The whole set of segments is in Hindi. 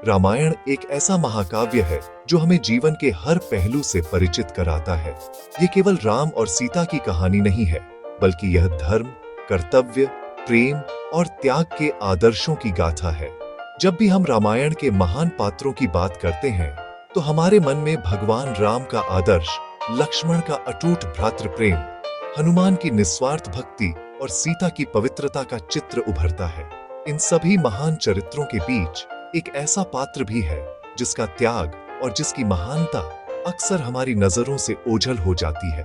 रामायण एक ऐसा महाकाव्य है जो हमें जीवन के हर पहलू से परिचित कराता है। ये केवल राम और सीता की कहानी नहीं है, बल्कि यह धर्म, कर्तव्य, प्रेम और त्याग के आदर्शों की गाथा है। जब भी हम रामायण के महान पात्रों की बात करते हैं, तो हमारे मन में भगवान राम का आदर्श, लक्ष्मण का अटूट भ्रातृ प्रेम, हनुमान की निस्वार्थ भक्ति और सीता की पवित्रता का चित्र उभरता है। इन सभी महान चरित्रों के बीच एक ऐसा पात्र भी है जिसका त्याग और जिसकी महानता अक्सर हमारी नजरों से ओझल हो जाती है।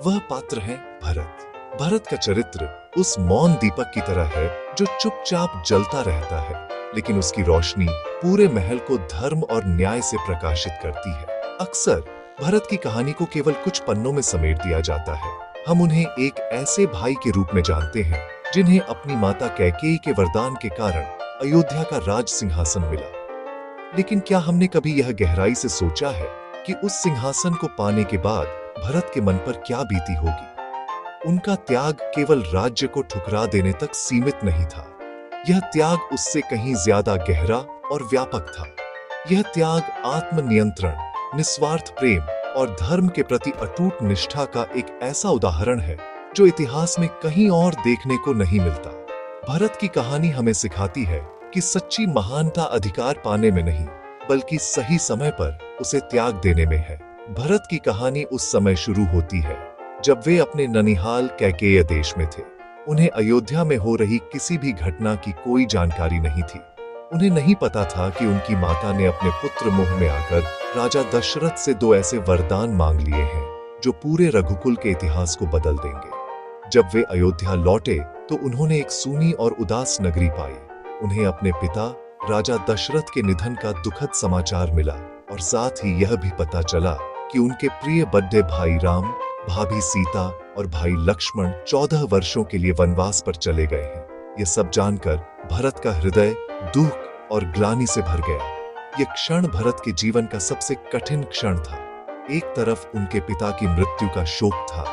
वह पात्र है भरत। भरत का चरित्र उस मौन दीपक की तरह है जो चुपचाप जलता रहता है, लेकिन उसकी रोशनी पूरे महल को धर्म और न्याय से प्रकाशित करती है। अक्सर भरत की कहानी को केवल कुछ पन्नों में समेट दिया जाता है। हम उन्हें एक ऐसे भाई के रूप में जानते हैं जिन्हें अपनी माता कैकेयी के वरदान के कारण अयोध्या का राज सिंहासन मिला। लेकिन क्या हमने कभी यह गहराई से सोचा है कि उस सिंहासन को पाने के बाद भरत के मन पर क्या बीती होगी? उनका त्याग केवल राज्य को ठुकरा देने तक सीमित नहीं था। यह त्याग उससे कहीं ज्यादा गहरा और व्यापक था। यह त्याग आत्मनियंत्रण, निस्वार्थ प्रेम और धर्म के प्रति अटूट निष्ठा का एक ऐसा उदाहरण है जो इतिहास में कहीं और देखने को नहीं मिलता। भरत की कहानी हमें सिखाती है कि सच्ची महानता अधिकार पाने में नहीं, बल्कि सही समय पर उसे त्याग देने में है। भरत की कहानी उस समय शुरू होती है जब वे अपने ननिहाल कैकेय देश में थे। उन्हें अयोध्या में हो रही किसी भी घटना की कोई जानकारी नहीं थी। उन्हें नहीं पता था कि उनकी माता ने अपने पुत्र मोह में आकर राजा दशरथ से 2 ऐसे वरदान मांग लिए हैं जो पूरे रघुकुल के इतिहास को बदल देंगे। जब वे अयोध्या लौटे तो उन्होंने एक सूनी और उदास नगरी पाई। उन्हें अपने पिता राजा दशरथ के निधन का दुखद समाचार मिला और साथ ही यह भी पता चला कि उनके प्रिय बड़े भाई राम, भाभी सीता और भाई लक्ष्मण 14 वर्षों के लिए वनवास पर चले गए हैं। ये सब जानकर भरत का हृदय दुख और ग्लानि से भर गया। ये क्षण भरत के जीवन का सबसे कठिन क्षण था। एक तरफ उनके पिता की मृत्यु का शोक था,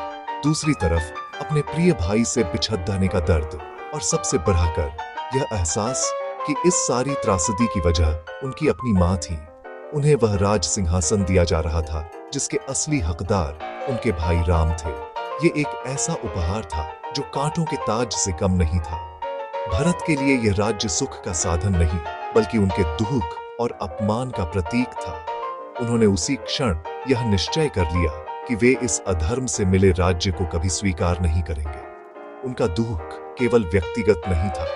दूसरी तरफ अपने प्रिय भाई से बिछड़ जाने का दर्द, और सबसे बढ़कर यह एहसास कि इस सारी त्रासदी की वजह उनकी अपनी मां थी। उन्हें वह राज सिंहासन दिया जा रहा था जिसके असली हकदार उनके भाई राम थे। ये एक ऐसा उपहार था जो कांटों के ताज से कम नहीं था। भरत के लिए यह राज्य सुख का साधन नहीं, बल्कि उनके दुख और अपमान का प्रतीक था। उन्होंने उसी क्षण यह निश्चय कर लिया कि वे इस अधर्म से मिले राज्य को कभी स्वीकार नहीं करेंगे। उनका दुख केवल व्यक्तिगत नहीं था,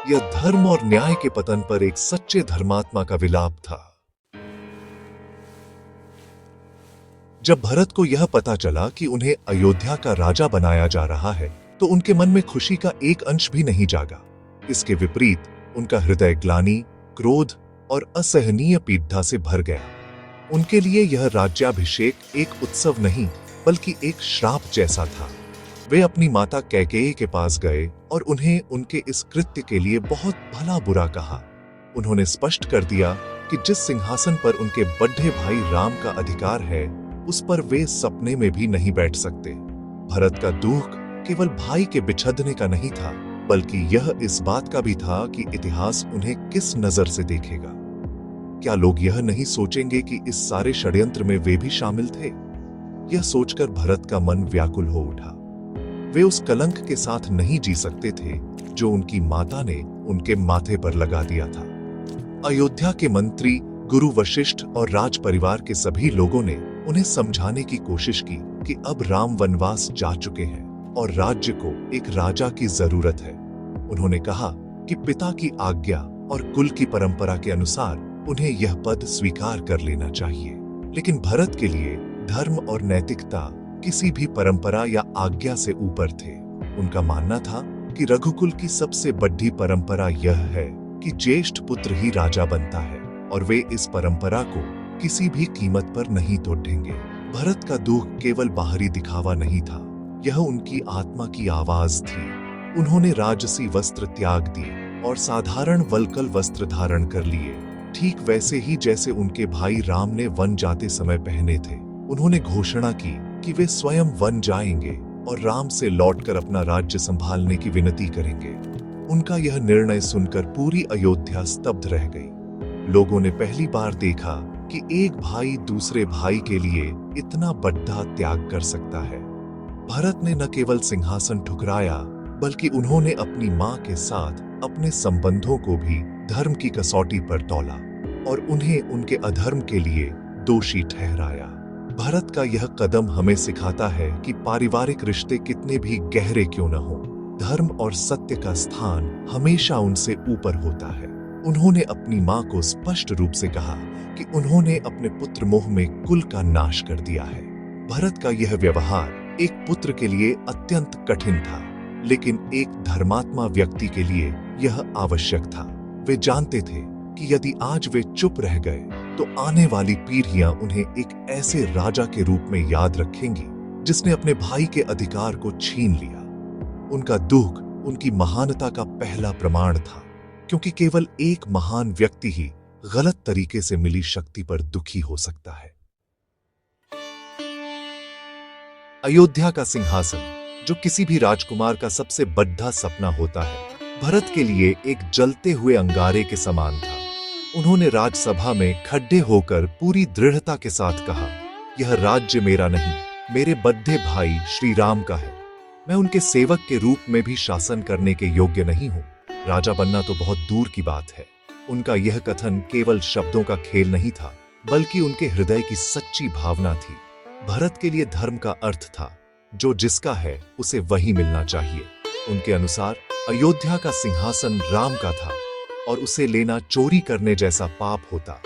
यह धर्म और न्याय के पतन पर एक सच्चे धर्मात्मा का विलाप था। जब भरत को यह पता चला कि उन्हें अयोध्या का राजा बनाया जा रहा है, तो उनके मन में खुशी का एक अंश भी नहीं जागा। इसके विपरीत उनका हृदय ग्लानि, क्रोध और असहनीय पीड़ा से भर गया। उनके लिए यह राज्याभिषेक एक उत्सव नहीं, बल्कि एक श्राप जैसा था। वे अपनी माता कैकेयी के पास गए और उन्हें उनके इस कृत्य के लिए बहुत भला बुरा कहा। उन्होंने स्पष्ट कर दिया कि जिस सिंहासन पर उनके बड़े भाई राम का अधिकार है, उस पर वे सपने में भी नहीं बैठ सकते। भरत का दुख केवल भाई के बिछड़ने का नहीं था, बल्कि यह इस बात का भी था कि इतिहास उन्हें किस नजर से देखेगा। क्या लोग यह नहीं सोचेंगे कि इस सारे षड्यंत्र में वे भी शामिल थे? यह सोचकर भरत का मन व्याकुल हो उठा। वे उस कलंक के साथ नहीं जी सकते थे जो उनकी माता ने उनके माथे पर लगा दिया था। अयोध्या के मंत्री, गुरु वशिष्ठ और राज परिवार के सभी लोगों ने उन्हें समझाने की कोशिश की कि अब राम वनवास जा चुके हैं और राज्य को एक राजा की जरूरत है। उन्होंने कहा कि पिता की आज्ञा और कुल की परंपरा के अनुसार उन्हें यह पद स्वीकार कर लेना चाहिए। लेकिन भरत के लिए धर्म और नैतिकता किसी भी परंपरा या आज्ञा से ऊपर थे। उनका मानना था कि रघुकुल की सबसे बड़ी परंपरा यह है कि ज्येष्ठ पुत्र ही राजा बनता है, और वे इस परंपरा को किसी भी कीमत पर नहीं तोड़ेंगे। भरत का दुख केवल बाहरी दिखावा नहीं था, यह उनकी आत्मा की आवाज थी। उन्होंने राजसी वस्त्र त्याग दिए और साधारण वल्कल वस्त्र धारण कर लिए, ठीक वैसे ही जैसे उनके भाई राम ने वन जाते समय पहने थे। उन्होंने घोषणा की कि वे स्वयं वन जाएंगे और राम से लौटकर अपना राज्य संभालने की विनती करेंगे। उनका यह निर्णय सुनकर पूरी अयोध्या स्तब्ध रह गई। लोगों ने पहली बार देखा कि एक भाई दूसरे भाई के लिए इतना बड़ा त्याग कर सकता है। भरत ने न केवल सिंहासन ठुकराया, बल्कि उन्होंने अपनी मां के साथ अपने संबंधों को भी धर्म की कसौटी पर तौला और उन्हें उनके अधर्म के लिए दोषी ठहराया। भरत का यह कदम हमें सिखाता है कि पारिवारिक रिश्ते कितने भी गहरे क्यों न हो, धर्म और सत्य का स्थान हमेशा उनसे ऊपर होता है। उन्होंने अपनी मां को स्पष्ट रूप से कहा कि उन्होंने अपने पुत्र मोह में कुल का नाश कर दिया है। भरत का यह व्यवहार एक पुत्र के लिए अत्यंत कठिन था, लेकिन एक धर्मात्मा व्यक्ति के लिए यह आवश्यक था। वे जानते थे कि यदि आज वे चुप रह गए तो आने वाली पीढ़ियां उन्हें एक ऐसे राजा के रूप में याद रखेंगी जिसने अपने भाई के अधिकार को छीन लिया। उनका दुख उनकी महानता का पहला प्रमाण था, क्योंकि केवल एक महान व्यक्ति ही गलत तरीके से मिली शक्ति पर दुखी हो सकता है। अयोध्या का सिंहासन, जो किसी भी राजकुमार का सबसे बड़ा सपना होता है, भरत के लिए एक जलते हुए अंगारे के समान था। उन्होंने राजसभा में खड़े होकर पूरी दृढ़ता के साथ कहा, यह राज्य मेरा नहीं, मेरे बड़े भाई श्री राम का है। मैं उनके सेवक के रूप में भी शासन करने के योग्य नहीं हूं। राजा बनना तो बहुत दूर की बात है। उनका यह कथन केवल शब्दों का खेल नहीं था, बल्कि उनके हृदय की सच्ची भावना थी। भरत के लिए धर्म का अर्थ था, जो जिसका है उसे वही मिलना चाहिए। उनके अनुसार अयोध्या का सिंहासन राम का था और उसे लेना चोरी करने जैसा पाप होता।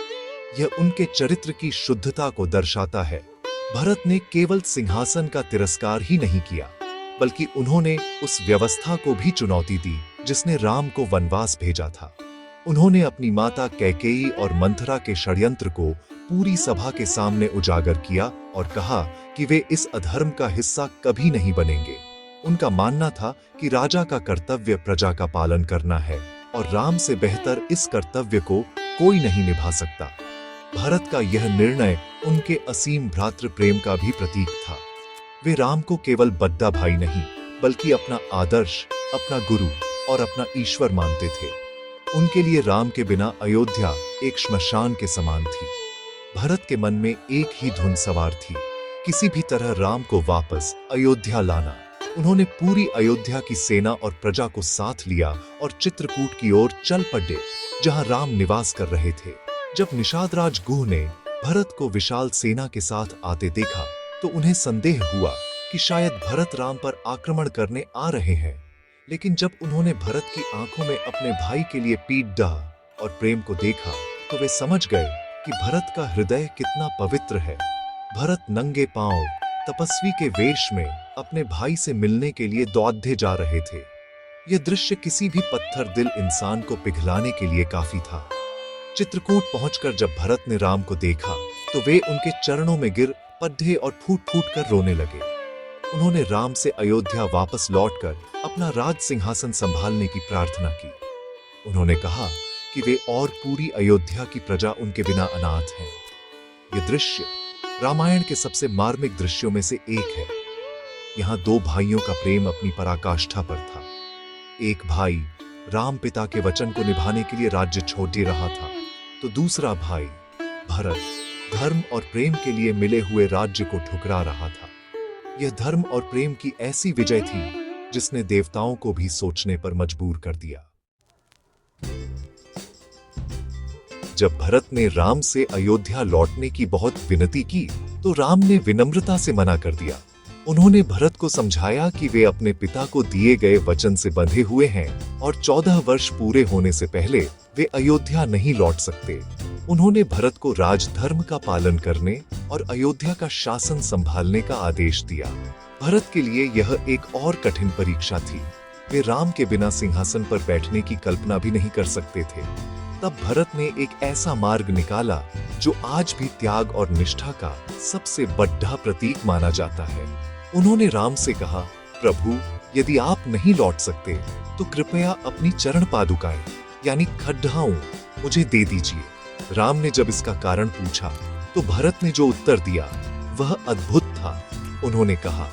यह उनके चरित्र की शुद्धता को दर्शाता है। भरत ने केवल सिंहासन का तिरस्कार ही नहीं किया, बल्कि उन्होंने उस व्यवस्था को भी चुनौती दी जिसने राम को वनवास भेजा था। उन्होंने अपनी माता कैकेयी और मंथरा के षड्यंत्र को पूरी सभा के सामने उजागर किया और कहा कि वे इस अधर्म का हिस्सा कभी नहीं बनेंगे। उनका मानना था कि राजा का कर्तव्य प्रजा का पालन करना है और राम से बेहतर इस कर्तव्य को कोई नहीं निभा सकता। भरत का यह निर्णय उनके असीम भ्रातृ प्रेम का भी प्रतीक था। वे राम को केवल बड़ा भाई नहीं, बल्कि अपना आदर्श, अपना गुरु और अपना ईश्वर मानते थे। उनके लिए राम के बिना अयोध्या एक श्मशान के समान थी। भरत के मन में एक ही धुन सवार थी, किसी भी तरह राम को वापस अयोध्या लाना। उन्होंने पूरी अयोध्या की सेना और प्रजा को साथ लिया और चित्रकूट की ओर चल पड़े, जहां राम निवास कर रहे थे। जब निषादराज गुह ने भरत को विशाल सेना के साथ आते देखा, तो उन्हें संदेह हुआ कि शायद भरत राम पर आक्रमण करने आ रहे हैं। लेकिन जब उन्होंने भरत की आंखों में अपने भाई के लिए पीठ डाह और प्रेम को देखा, तो वे समझ गए कि भरत का हृदय कितना पवित्र है। भरत नंगे पांव तपस्वी के वेश में अपने भाई से मिलने के लिए दौड़े जा रहे थे। यह दृश्य किसी भी पत्थर दिल इंसान को पिघलाने के लिए काफी था। चित्रकूट पहुंचकर जब भरत ने राम को देखा, तो वे उनके चरणों में गिर पड़े और फूट फूट कर रोने लगे। उन्होंने राम से अयोध्या वापस लौटकर अपना राज सिंहासन संभालने की प्रार्थना की। उन्होंने कहा कि वे और पूरी अयोध्या की प्रजा उनके बिना अनाथ है। यह दृश्य रामायण के सबसे मार्मिक दृश्यों में से एक है। यहाँ दो भाइयों का प्रेम अपनी पराकाष्ठा पर था। एक भाई राम पिता के वचन को निभाने के लिए राज्य छोड़ दे रहा था, तो दूसरा भाई भरत धर्म और प्रेम के लिए मिले हुए राज्य को ठुकरा रहा था। यह धर्म और प्रेम की ऐसी विजय थी जिसने देवताओं को भी सोचने पर मजबूर कर दिया। जब भरत ने राम से अयोध्या लौटने की बहुत विनती की, तो राम ने विनम्रता से मना कर दिया। उन्होंने भरत को समझाया कि वे अपने पिता को दिए गए वचन से बंधे हुए हैं और 14 वर्ष पूरे होने से पहले वे अयोध्या नहीं लौट सकते। उन्होंने भरत को राजधर्म का पालन करने और अयोध्या का शासन संभालने का आदेश दिया। भरत के लिए यह एक और कठिन परीक्षा थी। वे राम के बिना सिंहासन पर बैठने की कल्पना भी नहीं कर सकते थे। तब भरत ने एक ऐसा मार्ग निकाला जो आज भी त्याग और निष्ठा का सबसे बड़ा प्रतीक माना जाता है। उन्होंने राम से कहा, प्रभु, यदि आप नहीं लौट सकते तो कृपया अपनी चरण पादुकाएं यानी खड्डाओं मुझे दे दीजिए। राम ने जब इसका कारण पूछा, तो भरत ने जो उत्तर दिया वह अद्भुत था। उन्होंने कहा,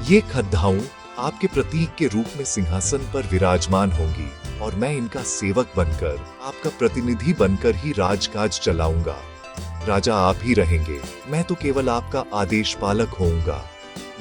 ये खड्डाओं आपके प्रतीक के रूप में सिंहासन पर विराजमान होंगी। और मैं इनका सेवक बनकर, आपका प्रतिनिधि बनकर ही राजकाज चलाऊंगा। राजा आप ही रहेंगे, मैं तो केवल आपका आदेश पालक होऊंगा।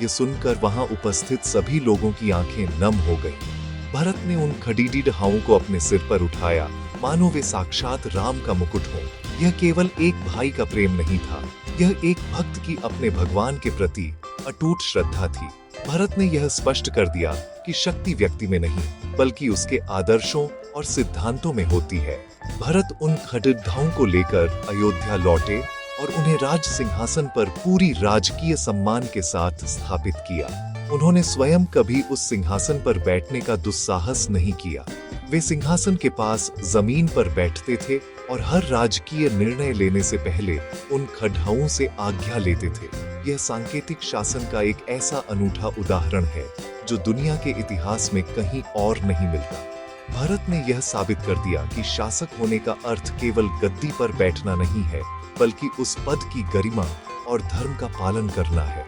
ये सुनकर वहां उपस्थित सभी लोगों की आंखें नम हो गईं। भरत ने उन खड़ीडीडहाओं को अपने सिर पर उठाया, मानो वे साक्षात राम का मुकुट हो। यह केवल एक भाई का प्रेम नहीं था, यह एक भक्त की अपने भगवान के प्रति अटूट श्रद्धा थी। भरत ने यह स्पष्ट कर दिया कि शक्ति व्यक्ति में नहीं, बल्कि उसके आदर्शों और सिद्धांतों में होती है। भरत उन खड़ीडहाओं को लेकर अयोध्या लौटे और उन्हें राज सिंहासन पर पूरी राजकीय सम्मान के साथ स्थापित किया। उन्होंने स्वयं कभी उस सिंहासन पर बैठने का दुस्साहस नहीं किया। वे सिंहासन के पास जमीन पर बैठते थे और हर राजकीय निर्णय लेने से पहले उन खड़ाओं से आज्ञा लेते थे। यह सांकेतिक शासन का एक ऐसा अनूठा उदाहरण है जो दुनिया के इतिहास में कहीं और नहीं मिलता। भरत ने यह साबित कर दिया कि शासक होने का अर्थ केवल गद्दी पर बैठना नहीं है, बल्कि उस पद की गरिमा और धर्म का पालन करना है।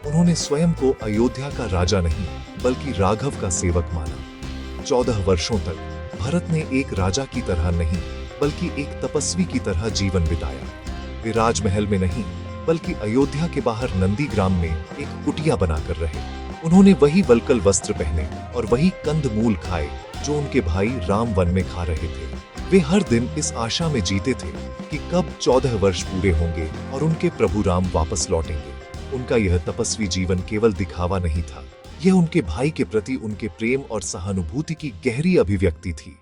उन्होंने स्वयं को अयोध्या का राजा नहीं, बल्कि राघव का सेवक माना। 14 वर्षों तक भरत ने एक राजा की तरह नहीं, बल्कि एक तपस्वी की तरह जीवन बिताया। वे राजमहल में नहीं, बल्कि अयोध्या के बाहर नंदीग्राम में एक कुटिया बनाकर रहे। उन्होंने वही वल्कल वस्त्र पहने और वही कंदमूल खाए जो उनके भाई राम वन में खा रहे थे। वे हर दिन इस आशा में जीते थे कि कब 14 वर्ष पूरे होंगे और उनके प्रभु राम वापस लौटेंगे। उनका यह तपस्वी जीवन केवल दिखावा नहीं था, यह उनके भाई के प्रति उनके प्रेम और सहानुभूति की गहरी अभिव्यक्ति थी।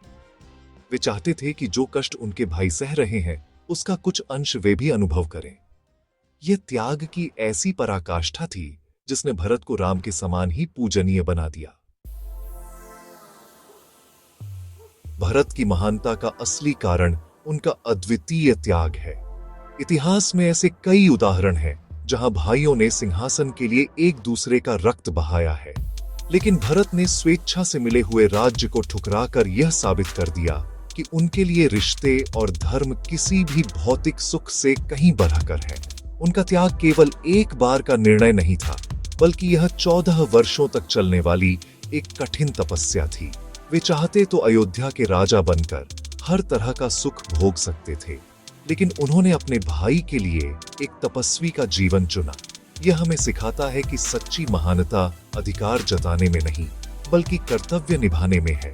वे चाहते थे कि जो कष्ट उनके भाई सह रहे हैं, उसका कुछ अंश वे भी अनुभव करें। यह त्याग की ऐसी पराकाष्ठा थी जिसने भरत को राम के समान ही पूजनीय बना दिया। भरत की महानता का असली कारण उनका अद्वितीय त्याग है। इतिहास में ऐसे कई उदाहरण हैं जहां भाइयों ने सिंहासन के लिए एक दूसरे का रक्त बहाया है, लेकिन भरत ने स्वेच्छा से मिले हुए राज्य को ठुकराकर यह साबित कर दिया कि उनके लिए रिश्ते और धर्म किसी भी भौतिक सुख से कहीं बढ़कर है। उनका त्याग केवल एक बार का निर्णय नहीं था, बल्कि यह 14 वर्षों तक चलने वाली एक कठिन तपस्या थी। वे चाहते तो अयोध्या के राजा बनकर हर तरह का सुख भोग सकते थे, लेकिन उन्होंने अपने भाई के लिए एक तपस्वी का जीवन चुना। यह हमें सिखाता है कि सच्ची महानता अधिकार जताने में नहीं, बल्कि कर्तव्य निभाने में है।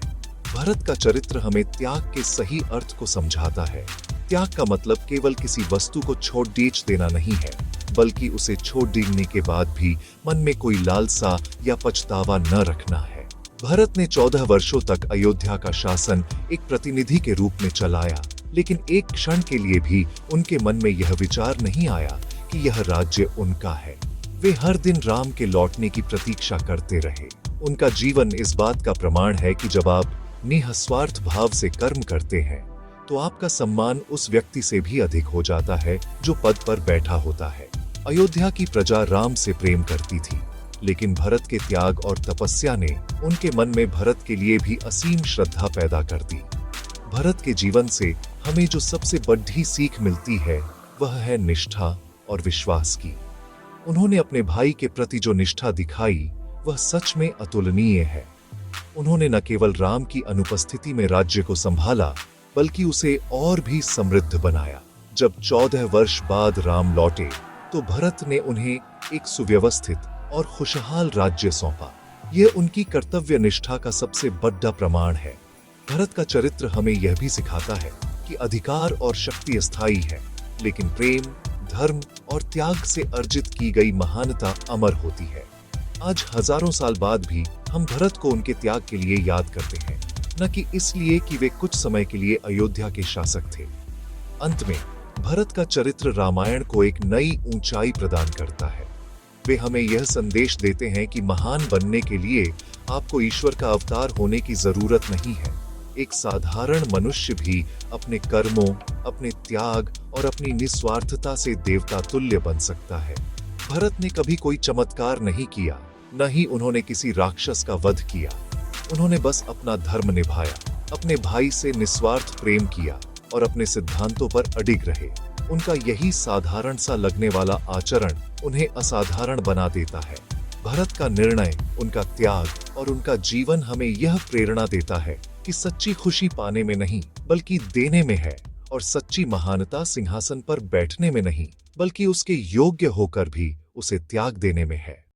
भरत का चरित्र हमें त्याग के सही अर्थ को समझाता है। त्याग का मतलब केवल किसी वस्तु को छोड़ बेच देना नहीं है, बल्कि उसे छोड़ देने के बाद भी मन में कोई लालसा या पछतावा न रखना है। भरत ने 14 वर्षों तक अयोध्या का शासन एक प्रतिनिधि के रूप में चलाया, लेकिन एक क्षण के लिए भी उनके मन में यह विचार नहीं आया कि यह राज्य उनका है। वे हर दिन राम के लौटने की प्रतीक्षा करते रहे। उनका जीवन इस बात का प्रमाण है कि जब आप निस्वार्थ भाव से कर्म करते हैं, तो आपका सम्मान उस व्यक्ति से भी अधिक हो जाता है जो पद पर बैठा होता है। अयोध्या की प्रजा राम से प्रेम करती थी, लेकिन भरत के त्याग और तपस्या ने उनके मन में भरत के लिए भी असीम श्रद्धा पैदा कर दी। भरत के जीवन से हमें जो सबसे बड़ी सीख मिलती है, वह है निष्ठा और विश्वास की। उन्होंने अपने भाई के प्रति जो निष्ठा दिखाई, वह सच में अतुलनीय है। उन्होंने न केवल राम की अनुपस्थिति में राज्य को संभाला, बल्कि उसे और भी समृद्ध बनाया। जब 14 वर्ष बाद राम लौटे, तो भरत ने उन्हें एक सुव्यवस्थित और खुशहाल राज्य सौंपा। यह उनकी कर्तव्य निष्ठा का सबसे बड़ा प्रमाण है। भरत का चरित्र हमें यह भी सिखाता है कि अधिकार और शक्ति अस्थायी है, लेकिन प्रेम, धर्म और त्याग से अर्जित की गई महानता अमर होती है। आज हजारों साल बाद भी हम भरत को उनके त्याग के लिए याद करते हैं, न कि इसलिए कि वे कुछ समय के लिए अयोध्या के शासक थे। अंत में भरत का चरित्र रामायण को एक नई ऊंचाई प्रदान करता है। वे हमें यह संदेश देते हैं कि महान बनने के लिए आपको ईश्वर का अवतार होने की जरूरत नहीं है। एक साधारण मनुष्य भी अपने कर्मों, अपने त्याग और अपनी निस्वार्थता से देवता तुल्य बन सकता है। भरत ने कभी कोई चमत्कार नहीं किया, न ही उन्होंने किसी राक्षस का वध किया। उन्होंने बस अपना धर्म निभाया, अपने भाई से निस्वार्थ प्रेम किया और अपने सिद्धांतों पर अडिग रहे। उनका यही साधारण सा लगने वाला आचरण उन्हें असाधारण बना देता है। भरत का निर्णय, उनका त्याग और उनका जीवन हमें यह प्रेरणा देता है कि सच्ची खुशी पाने में नहीं बल्कि देने में है, और सच्ची महानता सिंहासन पर बैठने में नहीं बल्कि उसके योग्य होकर भी उसे त्याग देने में है।